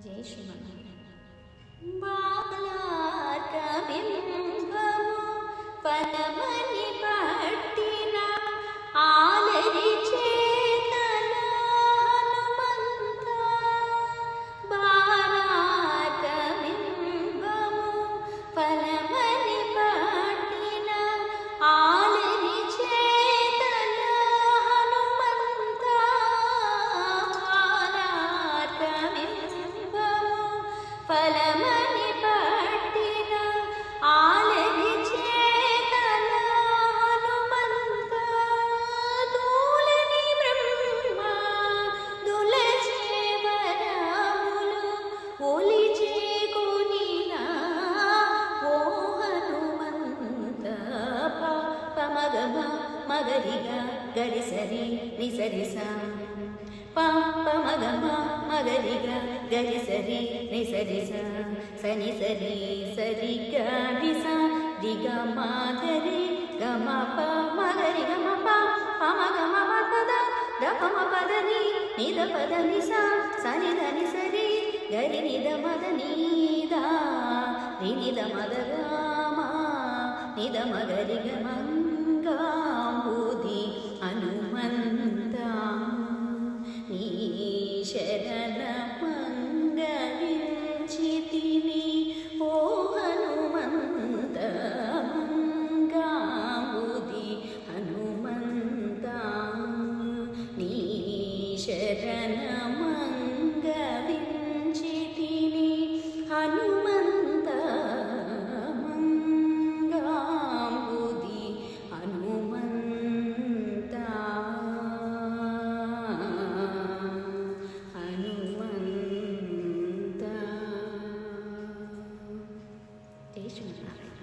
జై శ్రీమన్నారాయణ. బాలార్కబింబము పదమని పట్టిన ఆలరి చేతన హనుమంత. బాలార్కబింబము పదమని పట్టిన ఆలరి చేతన హనుమంత. బాలార్కబింబము ఫలమని పట్టిన ఆలరి చేతన హనుమంత. దూలని బ్రహ్మ దులచే వరములు ఒలిచే కొనినా ఓ హనుమంత. పమగమ మగరిగా గరిసరి నిసరిసా పమగమ మగరిగా గరిసరి నిసరిస సని సరి సరి గరిస దిగ మాగరి గమ ప మగరి గమ ప పమగమ పద దపమ పదని నిద పద నిస సని దని సరి గరి నిద మద నీదా నిద మద రామ నిద మగరి గమంగాంబుది హనుమంత. నీ శరణ మంగళించితిని ఓ హనుమంత. మంగాంబుది హనుమంత. నీ శరణ మంగళించితిని హనుమంత. మంగాంబుది హనుమంత. హనుమంత. జై శ్రీమన్నారాయణ.